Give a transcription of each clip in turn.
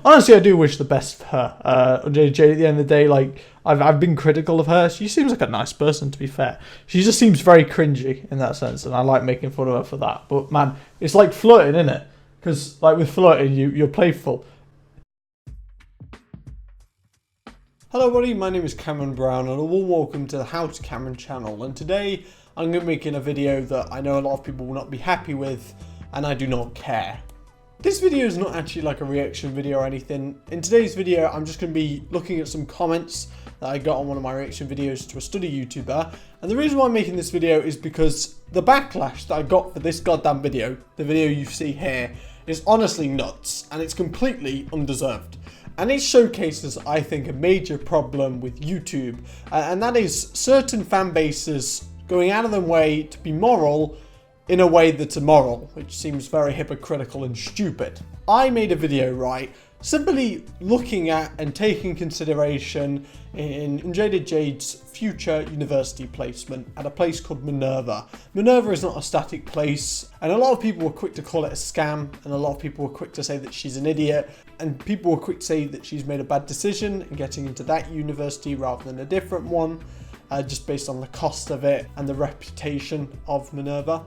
honestly, I do wish the best for her. Unjaded at the end of the day, like, I've been critical of her. She seems like a nice person, to be fair. She just seems very cringy in that sense, and I like making fun of her for that. But man, it's like flirting, isn't it? Because like with flirting, you're playful. Hello everybody, my name is Cameron Brown and a warm welcome to the HowToCameron channel, and today I'm going to be making a video that I know a lot of people will not be happy with, and I do not care. This video is not actually like a reaction video or anything. In today's video I'm just going to be looking at some comments that I got on one of my reaction videos to a study YouTuber, and the reason why I'm making this video is because the backlash that I got for this goddamn video, the video you see here, is honestly nuts, and it's completely undeserved. And it showcases, I think, a major problem with YouTube, and that is certain fan bases going out of their way to be moral in a way that's immoral, which seems very hypocritical and stupid. I made a video, right, simply looking at and taking consideration in unjadedjade's future university placement at a place called Minerva. Minerva is not a static place, and a lot of people were quick to call it a scam, and a lot of people were quick to say that she's an idiot, and people were quick to say that she's made a bad decision in getting into that university rather than a different one, just based on the cost of it and the reputation of Minerva.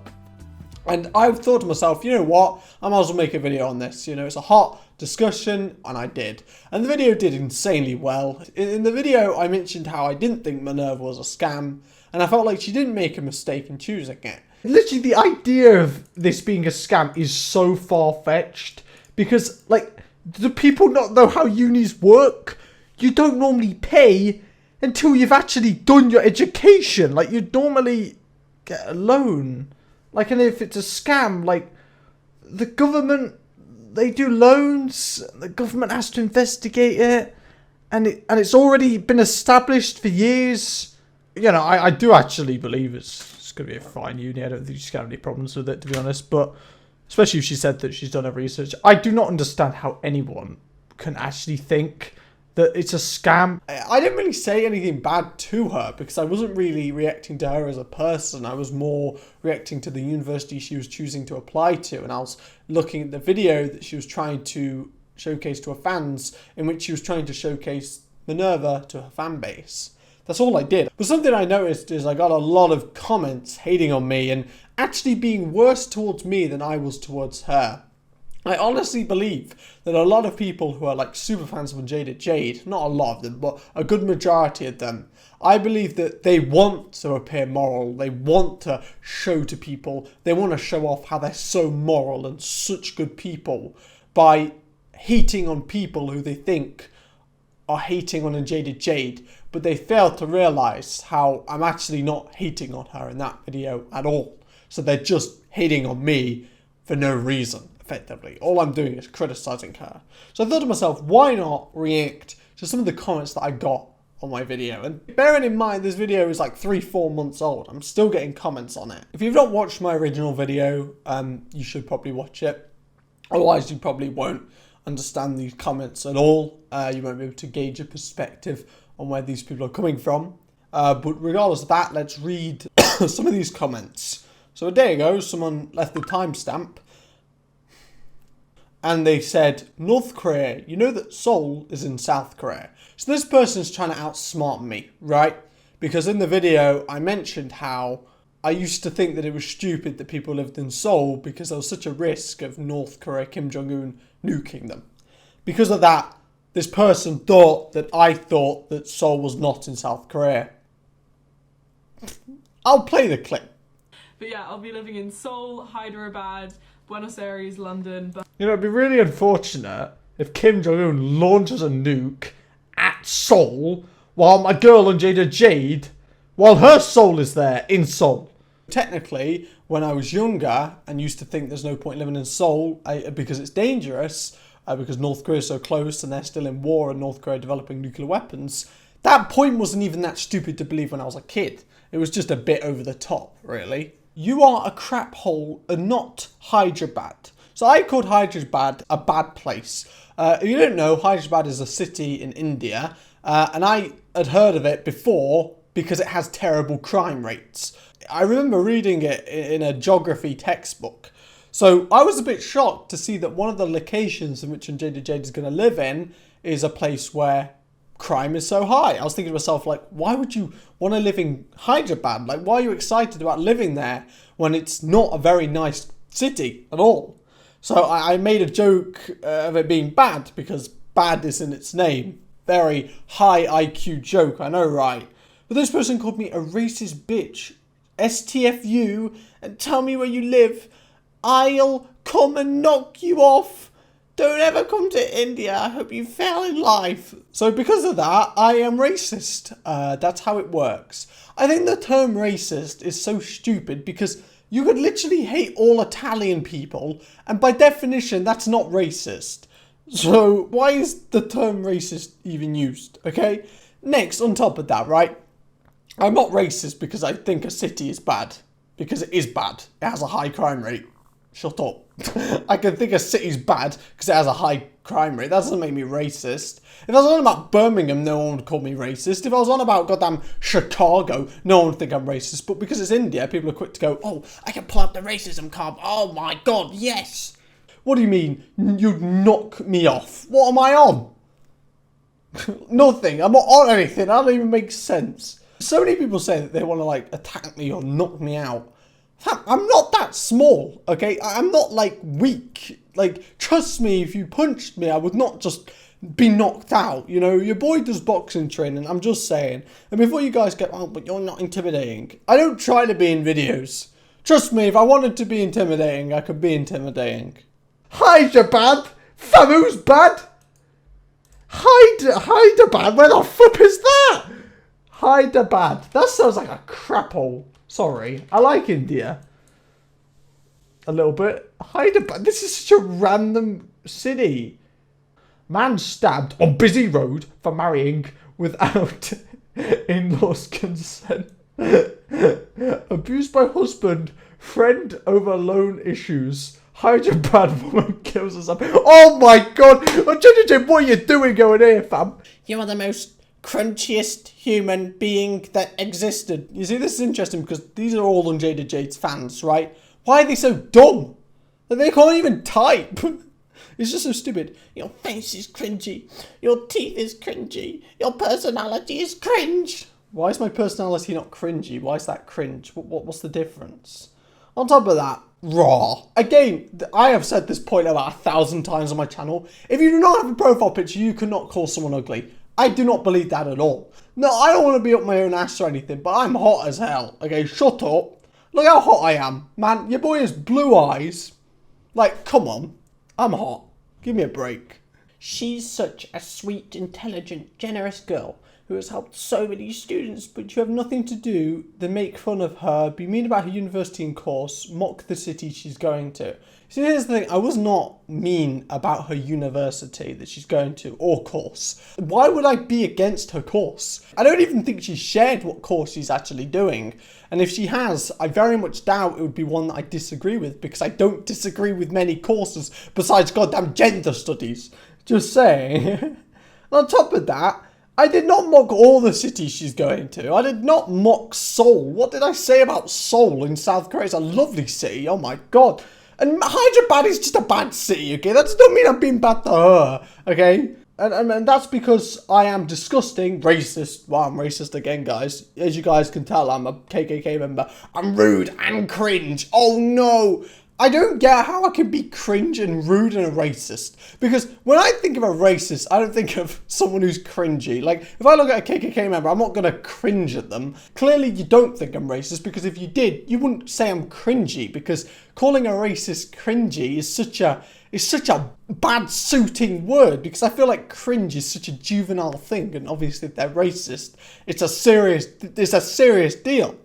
And I've thought to myself, you know what, I might as well make a video on this. You know, it's a hot discussion, and I did. And the video did insanely well. In the video, I mentioned how I didn't think Minerva was a scam, and I felt like she didn't make a mistake in choosing it. Literally, the idea of this being a scam is so far-fetched, because, like, do people not know how unis work? You don't normally pay until you've actually done your education. Like, you'd normally get a loan. Like, and if it's a scam, like, the government, they do loans, the government has to investigate it, and it's already been established for years. You know, I do actually believe it's going to be a fine uni. I don't think she's got any problems with it, to be honest, but especially if she said that she's done her research. I do not understand how anyone can actually think that it's a scam. I didn't really say anything bad to her because I wasn't really reacting to her as a person. I was more reacting to the university she was choosing to apply to, and I was looking at the video that she was trying to showcase to her fans, in which she was trying to showcase Minerva to her fan base. That's all I did. But something I noticed is I got a lot of comments hating on me and actually being worse towards me than I was towards her. I honestly believe that a lot of people who are like super fans of unjadedjade, not a lot of them, but a good majority of them, I believe that they want to appear moral, they want to show to people, they want to show off how they're so moral and such good people by hating on people who they think are hating on unjadedjade, but they fail to realise how I'm actually not hating on her in that video at all. So they're just hating on me for no reason. Effectively, all I'm doing is criticizing her. So I thought to myself, why not react to some of the comments that I got on my video? And bearing in mind this video is like 3-4 months old, I'm still getting comments on it. If you've not watched my original video, you should probably watch it. Otherwise you probably won't understand these comments at all. You won't be able to gauge a perspective on where these people are coming from. But regardless of that, let's read some of these comments. So a day ago, someone left the timestamp, and they said, North Korea, you know that Seoul is in South Korea. So this person's trying to outsmart me, right? Because in the video, I mentioned how I used to think that it was stupid that people lived in Seoul because there was such a risk of North Korea, Kim Jong-un, nuking them. Because of that, this person thought that I thought that Seoul was not in South Korea. I'll play the clip. But yeah, I'll be living in Seoul, Hyderabad, Buenos Aires, London. You know, it'd be really unfortunate if Kim Jong-un launches a nuke at Seoul while my girl unjadedjade, while her soul is there in Seoul. Technically, when I was younger and used to think there's no point living in Seoul because it's dangerous, because North Korea is so close and they're still in war and North Korea developing nuclear weapons, that point wasn't even that stupid to believe when I was a kid. It was just a bit over the top, really. You are a crap hole and not Hyderabad. So I called Hyderabad a bad place. If you don't know, Hyderabad is a city in India, and I had heard of it before because it has terrible crime rates. I remember reading it in a geography textbook So I was a bit shocked to see that one of the locations in which unjadedjade is going to live in is a place where crime is so high. I was thinking to myself, like, why would you want to live in Hyderabad? Like, why are you excited about living there when it's not a very nice city at all? So I made a joke of it being bad because bad is in its name. Very high IQ joke, I know, right? But this person called me a racist bitch. STFU, and tell me where you live. I'll come and knock you off. Don't ever come to India. I hope you fail in life. So because of that, I am racist. That's how it works. I think the term racist is so stupid because you could literally hate all Italian people, and by definition, that's not racist. So why is the term racist even used, okay? Next, on top of that, right? I'm not racist because I think a city is bad. Because it is bad. It has a high crime rate. Shut up. I can think a city's bad because it has a high crime rate. That doesn't make me racist. If I was on about Birmingham, no one would call me racist. If I was on about goddamn Chicago, no one would think I'm racist. But because it's India, people are quick to go, oh, I can pull up the racism card. Oh my god, yes. What do you mean? You'd knock me off? What am I on? Nothing. I'm not on anything. That doesn't even make sense. So many people say that they want to like attack me or knock me out. I'm not that small, okay? I'm not like weak. Like, trust me, if you punched me, I would not just be knocked out. You know, your boy does boxing training, I'm just saying. And before you guys get, oh, but you're not intimidating. I don't try to be in videos. Trust me, if I wanted to be intimidating, I could be intimidating. Hyderabad? Fam, who's bad? Hyderabad? Where the fuck is that? Hyderabad. That sounds like a crap hole. Sorry. I like India. A little bit. Hyderabad. This is such a random city. Man stabbed on busy road for marrying without in-laws' consent. Abused by husband. Friend over loan issues. Hyderabad woman kills herself. Oh my god! What are you doing over here, fam? You are the most crunchiest human being that existed. You see, this is interesting because these are all unjadedjade's fans, right? Why are they so dumb? That they can't even type. It's just so stupid. Your face is cringy. Your teeth is cringy. Your personality is cringe. Why is my personality not cringy? Why is that cringe? What's the difference? On top of that, raw. Again, I have said this point about 1,000 times on my channel. If you do not have a profile picture, you cannot call someone ugly. I do not believe that at all. No, I don't want to be up my own ass or anything, but I'm hot as hell. Okay, shut up. Look how hot I am. Man, your boy has blue eyes. Like, come on. I'm hot. Give me a break. She's such a sweet, intelligent, generous girl who has helped so many students, but you have nothing to do than make fun of her, be mean about her university and course, mock the city she's going to. See, here's the thing, I was not mean about her university that she's going to, or course. Why would I be against her course? I don't even think she shared what course she's actually doing. And if she has, I very much doubt it would be one that I disagree with, because I don't disagree with many courses besides goddamn gender studies. Just saying. On top of that, I did not mock all the cities she's going to. I did not mock Seoul. What did I say about Seoul in South Korea? It's a lovely city. Oh my god. And Hyderabad is just a bad city, okay? That doesn't mean I'm being bad to her, okay? And that's because I am disgusting, racist. Well, I'm racist again, guys. As you guys can tell, I'm a KKK member. I'm rude and cringe. Oh no! I don't get how I can be cringe and rude and a racist. Because when I think of a racist, I don't think of someone who's cringy. Like, if I look at a KKK member, I'm not going to cringe at them. Clearly, you don't think I'm racist, because if you did, you wouldn't say I'm cringy. Because calling a racist cringy is such a bad suiting word. Because I feel like cringe is such a juvenile thing. And obviously, if they're racist, it's a serious deal.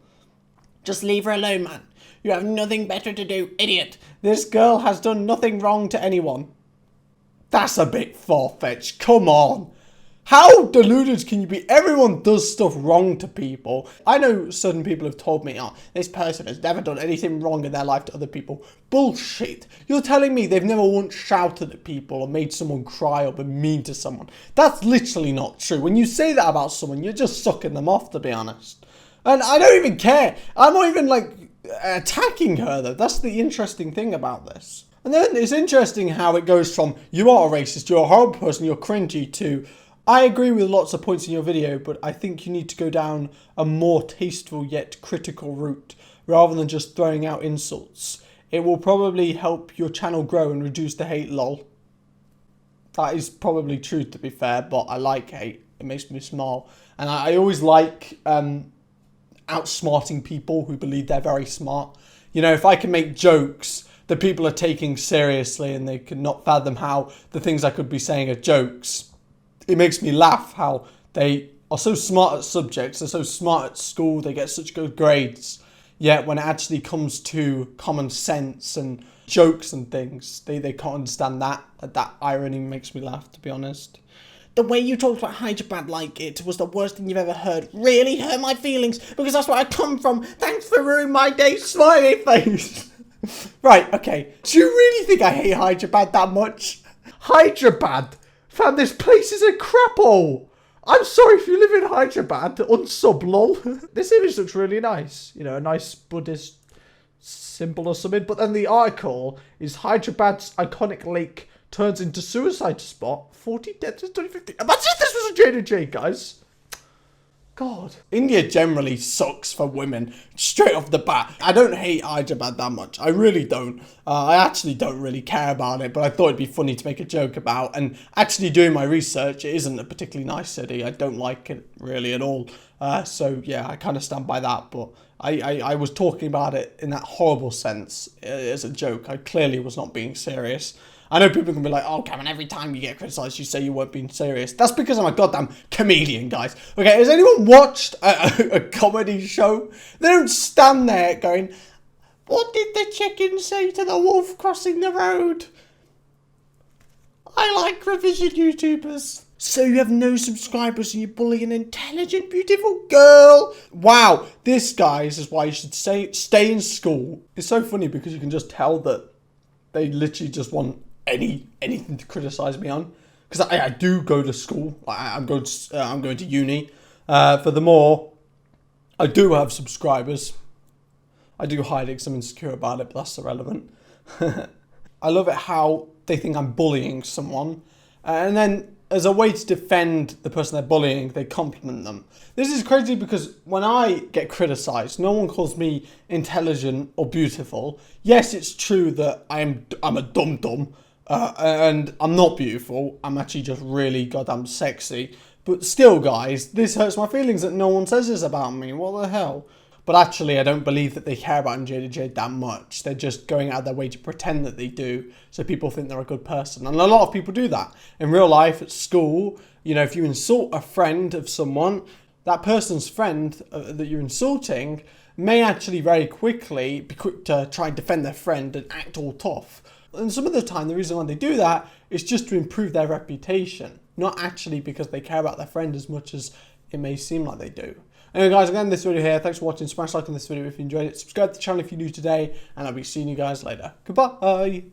Just leave her alone, man. You have nothing better to do, idiot. This girl has done nothing wrong to anyone. That's a bit far-fetched. Come on. How deluded can you be? Everyone does stuff wrong to people. I know certain people have told me, oh, this person has never done anything wrong in their life to other people. Bullshit. You're telling me they've never once shouted at people or made someone cry or been mean to someone. That's literally not true. When you say that about someone, you're just sucking them off, to be honest. And I don't even care. I'm not even like attacking her, though. That's the interesting thing about this. And then it's interesting how it goes from, you are a racist, you're a horrible person, you're cringy, to, I agree with lots of points in your video, but I think you need to go down a more tasteful yet critical route, rather than just throwing out insults. It will probably help your channel grow and reduce the hate, lol. That is probably true, to be fair, but I like hate. It makes me smile. And I always like outsmarting people who believe they're very smart. You know, if I can make jokes that people are taking seriously and they cannot fathom how the things I could be saying are jokes, it makes me laugh how they are so smart at subjects, they're so smart at school, they get such good grades. Yet when it actually comes to common sense and jokes and things, they can't understand that. That irony makes me laugh, to be honest. The way you talked about Hyderabad like it was the worst thing you've ever heard. Really hurt my feelings, because that's where I come from. Thanks for ruining my day, smiley face. Right, okay. Do you really think I hate Hyderabad that much? Hyderabad? Fam, this place is a craphole. I'm sorry if you live in Hyderabad, unsub lol. This image looks really nice. You know, a nice Buddhist symbol or something. But then the article is Hyderabad's iconic lake turns into suicide spot. 40 deaths in 2015. Imagine if this was a Jade and Jade, guys. God. India generally sucks for women, straight off the bat. I don't hate Hyderabad that much. I really don't. I actually don't really care about it, but I thought it'd be funny to make a joke about. And actually doing my research, it isn't a particularly nice city. I don't like it really at all. So yeah, I kind of stand by that. But I was talking about it in that horrible sense as a joke. I clearly was not being serious. I know people can be like, oh, Cameron, every time you get criticised, you say you weren't being serious. That's because I'm a goddamn comedian, guys. Okay, has anyone watched a comedy show? They don't stand there going, what did the chicken say to the wolf crossing the road? I like revision YouTubers. So you have no subscribers and you bully an intelligent, beautiful girl. Wow, this, guys, is why you should stay in school. It's so funny because you can just tell that they literally just want anything to criticize me on, because I do go to school. I'm going to uni. Furthermore, I do have subscribers. I do hide it because I'm insecure about it, but that's irrelevant. I love it how they think I'm bullying someone, and then as a way to defend the person they're bullying, they compliment them. This is crazy because when I get criticized, no one calls me intelligent or beautiful. Yes, it's true that I'm a dum-dum, and I'm not beautiful. I'm actually just really goddamn sexy. But still, guys, this hurts my feelings that no one says this about me. What the hell? But actually, I don't believe that they care about unjadedjade that much. They're just going out of their way to pretend that they do, so people think they're a good person. And a lot of people do that. In real life, at school, you know, if you insult a friend of someone, that person's friend that you're insulting may actually very quickly be quick to try and defend their friend and act all tough. And some of the time, the reason why they do that is just to improve their reputation, not actually because they care about their friend as much as it may seem like they do. Anyway, guys, again, this video here. Thanks for watching. Smash like on this video if you enjoyed it. Subscribe to the channel if you're new today, and I'll be seeing you guys later. Goodbye.